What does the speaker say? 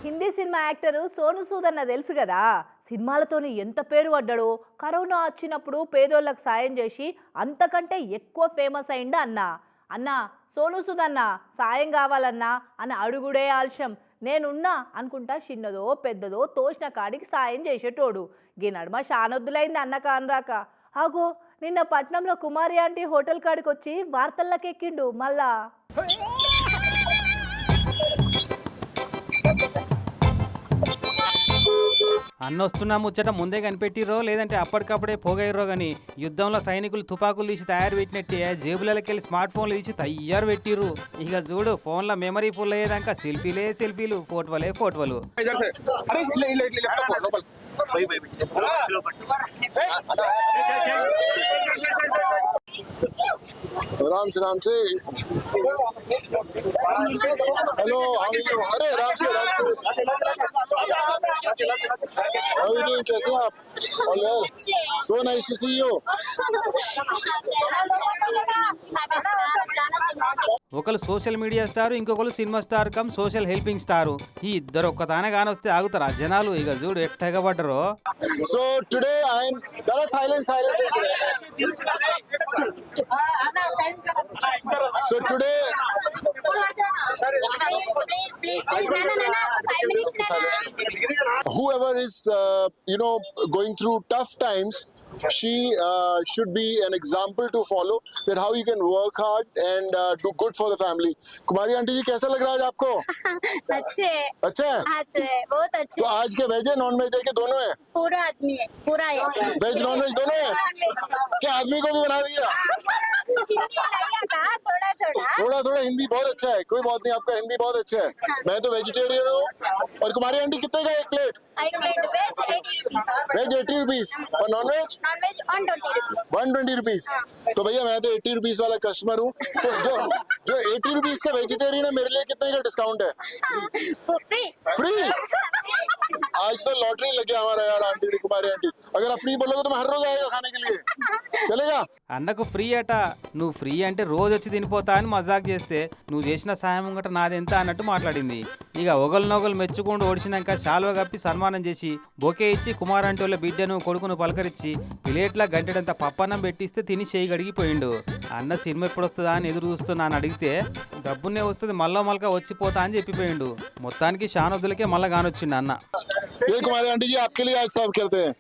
Hindi cinema actor Sonu Sood అన్న తెలుసు కదా, సినిమాలతోని ఎంత పేరు పడ్డాడో. కరోనా వచ్చినప్పుడు పేదోళ్ళకి సాయం చేసి అంతకంటే ఎక్కువ ఫేమస్ అయిండు అన్న. అన్న సోను సూద్ అన్న సాయం కావాలన్నా అని అడుగుడే ఆలస్యం. నేనున్నా అనుకుంటా, చిన్నదో పెద్దదో తోచిన కాడికి సాయం చేసేటోడు. గీ నడుమ షానొద్దులైంది అన్న కానరాక. ఆగో నిన్న పట్నంలో కుమారి ఆంటీ హోటల్ కాడికి వచ్చి వార్తల్లోకి ఎక్కిండు మళ్ళా. అన్నొస్తున్నా ముచ్చట ముందే కనిపెట్టిరో లేదంటే అప్పటికప్పుడే పోగయ్యరో గాని యుద్ధంలో సైనికులు తుపాకులు తీసి తయారు పెట్టినట్టే జేబులకెళ్ళి స్మార్ట్ ఫోన్లు తీసి తయారు పెట్టిర్రు. ఇక చూడు ఫోన్ల మెమరీ ఫుల్ అయ్యేదాకా సెల్ఫీలే సెల్ఫీలు, ఫోటోలే ఫోటోలు. राम से हेलो अरे राम से How are you doing? कैसे हैं आप? All well? So nice to see you. ఒకరు సోషల్ మీడియా స్టార్, ఇంకొకరు cinema star come social helping star. ఈ ఇద్దరు ఒక్కదానే కానొస్తే ఆగుతారా జనాలు? ఇక చూడు ఎట్టగబడ్డరో. So today I am silence. So today whoever is going through tough times, she should be an example to follow, that how you can work hard and do good for the family. Kumari aunty ji कैसा लग रहा है आज आपको? अच्छे है, बहुत अच्छे। तो आज के वेज है नॉन वेज है कि दोनों है? पूरा आदमी है, पूरा है, वेज नॉन वेज दोनों है? क्या आदमी को भी बना दिया? थोड़ा हिंदी बहुत अच्छा है, कोई बात नहीं, आपका हिंदी बहुत अच्छा है। मैं तो वेजिटेरियन हूँ। और कुमारी आंटी कितने का एक प्लेट? वेज 80 रुपीज और नॉन वेज 120 रुपीज। तो भैया मैं तो 80 रुपीज वाला कस्टमर हूँ, तो जो 80 रुपीज का वेजिटेरियन है मेरे लिए कितने का डिस्काउंट है? फ्री। आज तो लॉटरी लग गया हमारा यार आंटी कुमारी आंटी। अगर आप फ्री बोलोगे तो मैं हर रोज आएगा खाने के लिए, चलेगा? అన్నకు ఫ్రీ అట. నువ్వు ఫ్రీ అంటే రోజు వచ్చి తినిపోతా అని మజాక్ చేస్తే నువ్వు చేసిన సాయం గట నాదెంత అన్నట్టు మాట్లాడింది. ఇక ఒకరినొకరు మెచ్చుకుంటూ ఓడిచినాక శాలువ కప్పి సన్మానం చేసి బొకే ఇచ్చి కుమారంటి వాళ్ళ బిడ్డను కొడుకును పలకరించి ప్లేట్లా గంటెడంత పప్పన్నం పెట్టిస్తే తిని చేయి గడిగిపోయిండు. అన్న సినిమా ఎప్పుడు వస్తుందా అని ఎదురు చూస్తున్నా అని అడిగితే డబ్బునే వస్తుంది మళ్ళా మళ్ళీ వచ్చిపోతా అని చెప్పిపోయిండు. మొత్తానికి షానొద్దులకే మళ్ళా కానొచ్చిండు అన్న. कुमारी आंटी जी आपके लिए आज सर्व करते हैं।